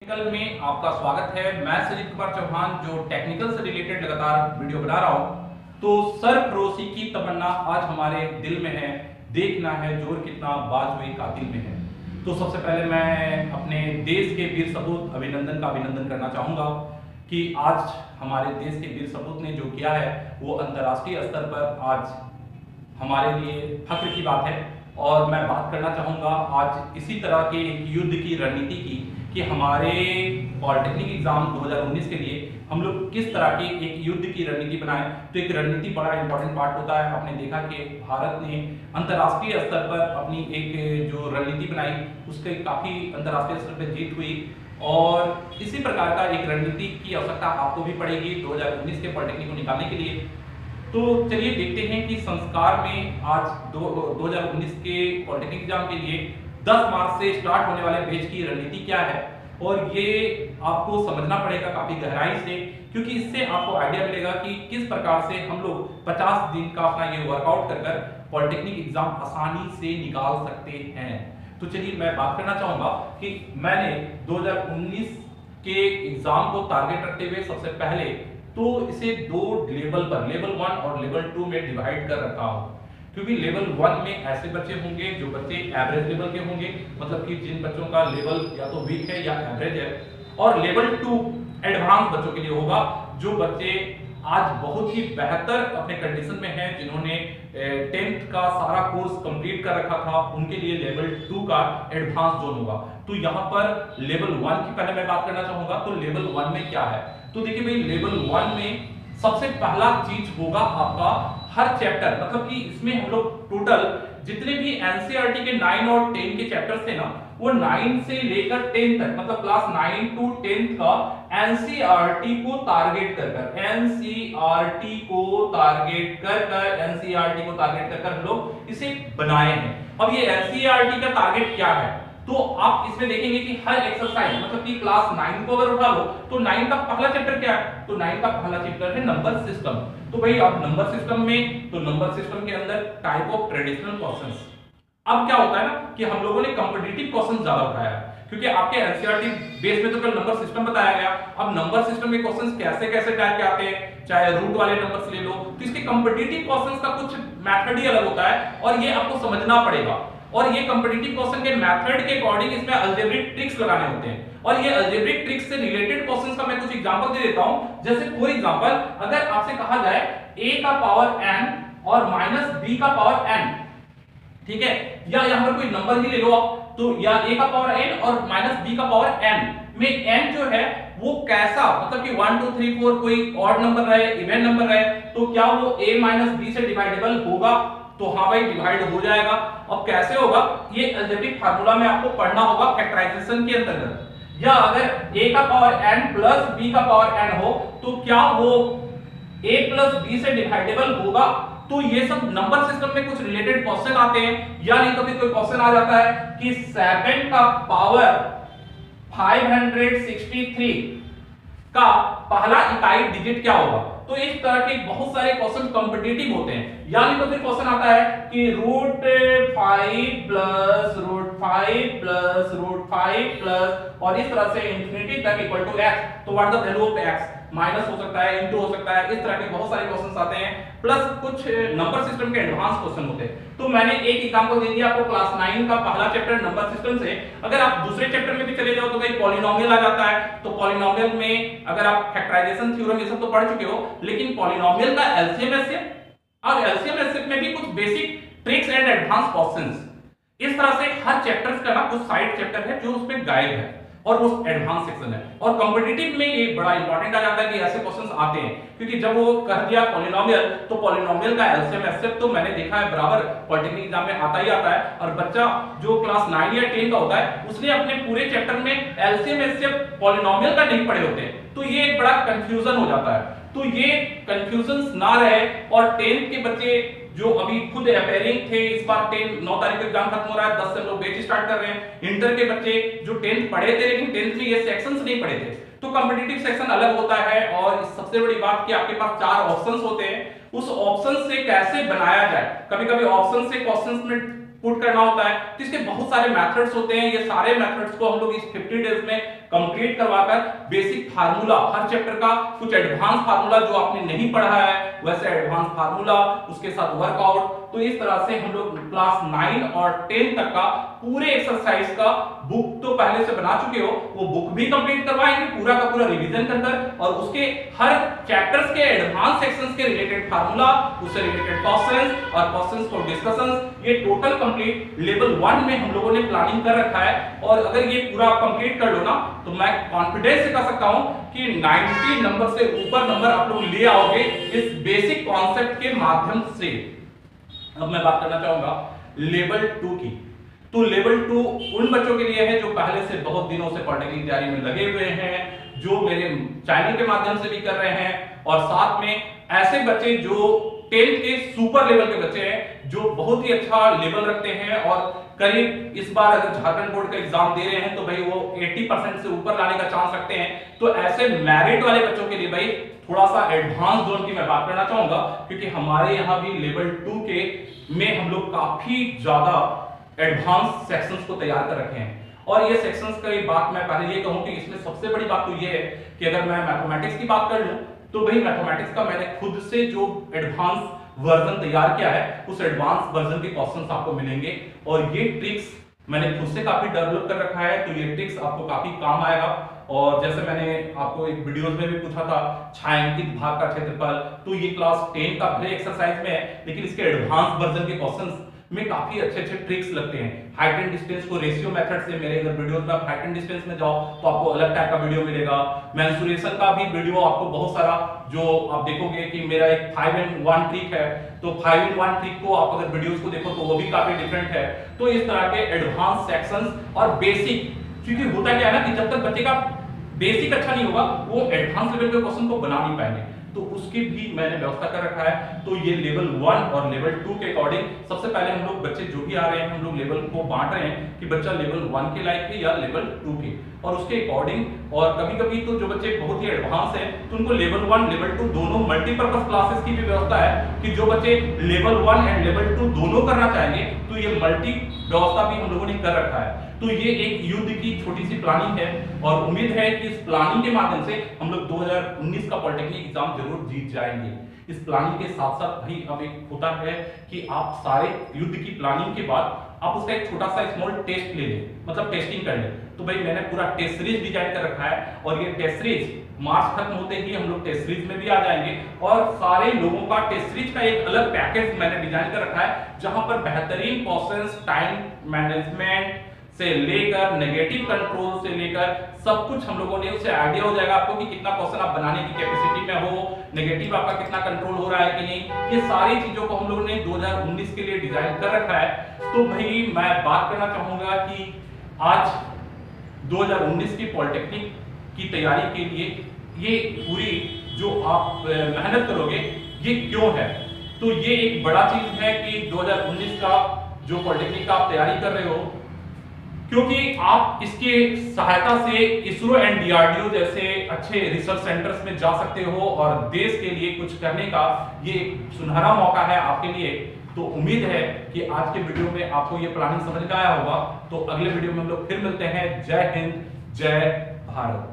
Technical में आपका स्वागत है। मैं सुजीत कुमार चौहान जो टेक्निकल से रिलेटेड लगातार वीडियो बना रहा हूं। तो सरफरोशी की तमन्ना आज हमारे दिल में है, देखना है जोर कितना बाजुए कातिल में है। तो सबसे पहले मैं अपने देश के वीर सपूत अभिनंदन का अभिनंदन करना चाहूंगा कि आज हमारे देश के वीर सपूत ने जो किया है वो अंतर्राष्ट्रीय स्तर पर आज हमारे लिए फख्र की बात है। और मैं बात करना चाहूंगा आज इसी तरह के एक युद्ध की रणनीति की कि हमारे पॉलिटेक्निक एग्जाम 2019 के लिए हम लोग किस तरह की एक युद्ध की रणनीति बनाएं। तो एक रणनीति बड़ा इंपॉर्टेंट पार्ट होता है। आपने देखा कि भारत ने अंतर्राष्ट्रीय स्तर पर अपनी एक जो रणनीति बनाई उसके काफी अंतर्राष्ट्रीय स्तर पर जीत हुई और इसी प्रकार का एक रणनीति की आवश्यकता आपको भी पड़ेगी 2019 के पॉलिटेक्निक को निकालने के लिए। तो चलिए देखते हैं कि संस्कार में आज 2019 के पॉलिटेक्निक एग्जाम के लिए 10 मार्च से स्टार्ट होने वाले बैच की रणनीति क्या है। और ये आपको समझना पड़ेगा काफी गहराई से, क्योंकि इससे आपको आइडिया मिलेगा कि किस प्रकार से हम लोग 50 दिन का अपना ये वर्कआउट कर पॉलिटेक्निक एग्जाम आसानी से निकाल सकते हैं। तो चलिए मैं बात करना चाहूंगा कि मैंने 2019 के एग्जाम को टारगेट रखते हुए सबसे पहले तो इसे दो लेवल पर, लेवल 1 और लेवल 2 में डिवाइड कर रखा हूं। क्योंकि लेवल 1 में ऐसे बच्चे होंगे जो बच्चे एवरेज लेवल के होंगे, मतलब कि जिन बच्चों का लेवल या तो वीक है या एवरेज है। और लेवल 2 एडवांस बच्चों के लिए होगा जो बच्चे आज बहुत ही बेहतर अपने कंडीशन में हैं, जिन्होंने 10th का सारा कोर्स कंप्लीट कर रखा था, उनके लिए लेवल 2 का एडवांस जोन होगा। तो यहाँ पर लेवल 1 की पहले मैं बात करना चाहूंगा। तो लेवल 1 में क्या है, तो देखिए भाई लेवल 1 में सबसे पहला चीज होगा आपका हर चैप्टर, मतलब कि इसमें हम लोग टोटल जितने भी एनसीईआरटी के 9 और 10 के चैप्टर्स थे ना, वो 9 से लेकर 10 तक, मतलब क्लास 9 to 10 का एनसीईआरटी को टारगेट कर एनसीईआरटी को टारगेट कर हम लोग इसे बनाए हैं। अब ये एनसीईआरटी का टारगेट क्या है, तो आप इसमें देखेंगे कि हर एक्सरसाइज, मतलब कि क्लास 9 को अगर उठा लो तो 9 का पहला चैप्टर क्या है, तो 9 का पहला चैप्टर है नंबर सिस्टम। तो भाई अब नंबर सिस्टम में, तो नंबर सिस्टम के अंदर टाइप ऑफ ट्रेडिशनल क्वेश्चंस। अब क्या होता है ना कि हम लोगों ने कॉम्पिटिटिव क्वेश्चन ज्यादा उठाया, क्योंकि आपके एनसीईआरटी बेस में तो कल नंबर सिस्टम बताया गया। अब नंबर सिस्टम के क्वेश्चंस कैसे कैसे टाइप के आते हैं, चाहे रूट वाले नंबर्स ले लो, तो इसके कॉम्पिटिटिव क्वेश्चंस का कुछ मेथड ही अलग होता है और ये आपको समझना पड़ेगा। और ये कॉम्पिटिटिव क्वेश्चन के मेथड के अकॉर्डिंग इसमें अलजेब्रिक ट्रिक्स लगाने होते हैं। और ये अलजेब्रिक ट्रिक्स से रिलेटेड क्वेश्चंस का मैं कुछ एग्जांपल दे देता हूं। जैसे फॉर एग्जांपल अगर आपसे कहा जाए a का पावर n और b का पावर n, ठीक है, या यहां पर कोई नंबर ही ले लो आप, तो या a का पावर n और b का पावर n में n जो है वो कैसा, मतलब कि 1 2 3 4 कोई ऑड नंबर रहे, इवन नंबर रहे, तो क्या वो a b से डिवाइडेबल होगा, तो हाँ भाई डिवाइड हो जाएगा। अब कैसे होगा, ये अलजेब्रिक फार्मूला में आपको पढ़ना होगा फैक्टराइजेशन के अंतर्गत। या अगर a का पावर n प्लस b का पावर n हो तो क्या वो a प्लस b से डिवाइडेबल होगा। तो ये सब नंबर सिस्टम में कुछ रिलेटेड क्वेश्चन आते हैं। या नहीं तो फिर कोई क्वेश्चन आ जाता है कि 7 का पावर 563 का पहला इकाई डिजिट क्या होगा। तो इस तरह के बहुत सारे क्वेश्चन कॉम्पिटिटिव होते हैं। यानी तो फिर क्वेश्चन आता है कि √5 प्लस और इस तरह से इंफिनिटी तक इक्वल टू x, तो what the value of x, minus हो सकता है, इनटू हो सकता है, इस तरह के बहुत सारे क्वेश्चंस आते हैं। प्लस कुछ नंबर सिस्टम के एडवांस क्वेश्चन होते हैं। तो मैंने एक एग्जांपल दे दिया आपको क्लास 9 का पहला चैप्टर नंबर सिस्टम से। अगर आप दूसरे चैप्टर में भी चले जाओ तो भाई पॉलिनोमियल आ जाता है। तो पॉलिनोमियल में अगर आप फैक्टराइजेशन थ्योरम ये सब तो पढ़ चुके हो, लेकिन पॉलिनोमियल का एलसीएम एचसीएफ और एलसीएम एचसीएफ में भी कुछ basic tricks and advance questions, इस तरह से हर चैप्टर्स का ना कुछ साइड चैप्टर है जो उसमें गाइड है और वो एडवांस सेक्शन है। और कॉम्पिटिटिव में ये बड़ा इंपॉर्टेंट आ जाता है कि ऐसे क्वेश्चंस आते हैं, क्योंकि जब वो कर दिया पॉलिनोमियल, तो पॉलिनोमियल का एलसीएम एचसीएफ तो मैंने देखा है बराबर पॉलिटेक्निक एग्जाम में आता ही आता है। और बच्चा जो क्लास 9 या 10 का होता है उसने अपने पूरे चैप्टर में एलसीएम एचसीएफ पॉलिनोमियल का नहीं पढ़े होते हैं, तो ये एक बड़ा कंफ्यूजन हो जाता है। तो ये कंफ्यूजन ना रहे और 10th के बच्चे जो अभी खुद अपेयरिंग थे, इस बार 9 तारीख को एग्जाम खत्म हो रहा है, 10 से हम लोग बैच स्टार्ट कर रहे हैं। इंटर के बच्चे जो 10th पढ़े थे लेकिन 10th में ये सेक्शंस नहीं पढ़े थे, तो कॉम्पिटिटिव सेक्शन अलग होता है। और सबसे बड़ी बात कि आपके पास 4 ऑप्शंस होते हैं, उस ऑप्शन से कैसे बनाया जाए। कभी कभी ऑप्शन से क्वेश्चंस में पुट करना होता है, तो इसके बहुत सारे मेथड्स होते हैं। ये सारे मेथड्स को हम लोग इस 50 डेज में कंप्लीट करवाकर बेसिक फार्मूला, हर चैप्टर का कुछ एडवांस फार्मूला जो आपने नहीं पढ़ा है वैसे एडवांस फार्मूला, उसके साथ वर्कआउट। तो इस तरह से हम लोग क्लास 9 और 10 तक का पूरे एक्सरसाइज का बुक तो पहले से बना चुके हो, वो बुक भी कंप्लीट करवाएंगे पूरा का पूरा रिवीजन कर और उसके हर चैप्टर्स के एडवांस सेक्शंस के रिलेटेड फार्मूला, उससे रिलेटेड क्वेश्चंस और क्वेश्चंस फॉर डिस्कशंस, ये टोटल कंप्लीट लेवल 1 में हम लोगों ने प्लानिंग कर रखा है। और अगर ये पूरा कंप्लीट कर लो ना तो मैं कॉन्फिडेंस से कह सकता हूं कि 90 नंबर से ऊपर नंबर आप लोग ले आओगे इस बेसिक कॉन्सेप्ट के माध्यम से। अब मैं बात करना चाहूंगा लेवल 2 की। तो लेवल 2 उन बच्चों के लिए है जो पहले से बहुत दिनों से पढ़ने की तैयारी में लगे हुए हैं, जो मेरे चैनल के माध्यम से भी कर रहे हैं, और साथ में ऐसे बच्चे जो 10th के सुपर लेवल के बच्चे हैं जो बहुत ही अच्छा लेवल रखते हैं और करीब इस बार अगर झारखंड बोर्ड का एग्जाम दे रहे हैं तो भाई वो 80% से ऊपर लाने का चांस रखते हैं। तो ऐसे मैरिट वाले बच्चों के लिए भाई थोड़ा सा एडवांस जोन की मैं बात करना चाहूंगा, क्योंकि हमारे यहाँ भी लेवल 2 के में हम लोग काफी ज्यादा एडवांस सेक्शंस को तैयार कर रखे हैं। और ये सेक्शंस का एक बात मैं पहले ये कहूं कि इसमें सबसे बड़ी बात तो ये है कि अगर मैं मैथमेटिक्स की बात कर लूं तो भाई मैथमेटिक्स का मैंने खुद से जो एडवांस वर्जन तैयार किया है उस एडवांस वर्जन के क्वेश्चंस आपको मिलेंगे और ये ट्रिक्स मैंने खुद से काफी डेवलप कर रखा है। तो ये ट्रिक्स आपको काफी काम आएगा। और जैसे मैंने आपको एक वीडियोस में भी पूछा था छायांकित भाग का क्षेत्रफल, तो ये क्लास 10 का भले एक्सरसाइज में है लेकिन इसके एडवांस वर्जन के क्वेश्चंस में काफी अच्छे ट्रिक्स लगते हैं। हाइट एंड डिस्टेंस को रेशियो मेथड से मेरे अगर वीडियोस में आप हाइट एंड डिस्टेंस में जाओ तो आपको अलग टाइप का वीडियो मिलेगा। मेंसुरेशन का भी वीडियो आपको बहुत सारा जो आप देखोगे कि मेरा एक 5 in 1 ट्रिक है, तो 5 in 1 ट्रिक को आप अगर वीडियोस को देखो तो वो भी काफी डिफरेंट है। तो इस तरह के एडवांस सेक्शंस और बेसिक, क्योंकि होता क्या है ना कि जब तक बच्चे का बेसिक अच्छा नहीं होगा वो एडवांस लेवल के क्वेश्चन को बना नहीं पाएंगे, तो उसकी भी मैंने व्यवस्था कर रखा है। तो ये लेवल 1 और लेवल 2 के अकॉर्डिंग सबसे पहले हम लोग बच्चे जो भी आ रहे हैं हम लोग लेवल को बांट रहे हैं कि बच्चा लेवल 1 के लायक है या लेवल 2 के, और उसके अकॉर्डिंग। और कभी-कभी तो जो बच्चे बहुत ही एडवांस हैं तो उनको लेवल 1 लेवल 2 दोनों मल्टीपर्पज क्लासेस की भी व्यवस्था है कि जो बच्चे लेवल 1 एंड लेवल 2 दोनों करना चाहेंगे तो ये मल्टी व्यवस्था भी हम लोगों ने कर रखा है। तो ये एक युद्ध की छोटी सी प्लानिंग है और उम्मीद है कि इस प्लानिंग के माध्यम से हम लोग 2019 का पॉलिटेक्निक एग्जाम जरूर जीत जाएंगे। इस प्लानिंग के साथ साथ भाई अब एक होता है कि आप सारे युद्ध की प्लानिंग के बाद आप उसका एक छोटा सा स्मॉल टेस्ट ले लें, मतलब टेस्टिंग कर लें। तो भाई मैंने पूरा टेस्ट सीरीज डिजाइन कर रखा है और ये टेस्ट सीरीज मार्च खत्म होते ही हम लोग टेस्ट सीरीज में भी आ जाएंगे और सारे लोगों का टेस्ट सीरीज का एक अलग पैकेज मैंने डिजाइन कर रखा है जहां पर बेहतरीन क्वेश्चंस, टाइम मैनेजमेंट से लेकर नेगेटिव कंट्रोल से लेकर सब कुछ हम लोगों ने, उससे आइडिया हो जाएगा आपको कि कितना क्वेश्चन आप बनाने की कैपेसिटी में हो, नेगेटिव आपका कितना कंट्रोल हो रहा है कि नहीं। ये सारी चीजों को हम लोगों ने 2019 के लिए डिजाइन कर रखा है। तो भाई मैं बात करना चाहूंगा कि आज 2019 की पॉलिटेक्निक की तैयारी के लिए ये पूरी जो आप मेहनत करोगे ये क्यों है। तो ये एक बड़ा चीज है कि 2019 का जो पॉलिटेक्निक का आप तैयारी कर रहे हो, क्योंकि आप इसके सहायता से इसरो एंड डीआरडीओ जैसे अच्छे रिसर्च सेंटर्स में जा सकते हो और देश के लिए कुछ करने का ये एक सुनहरा मौका है आपके लिए। तो उम्मीद है कि आज के वीडियो में आपको ये प्लानिंग समझ में आया होगा। तो अगले वीडियो में हम लोग फिर मिलते हैं। जय हिंद, जय भारत।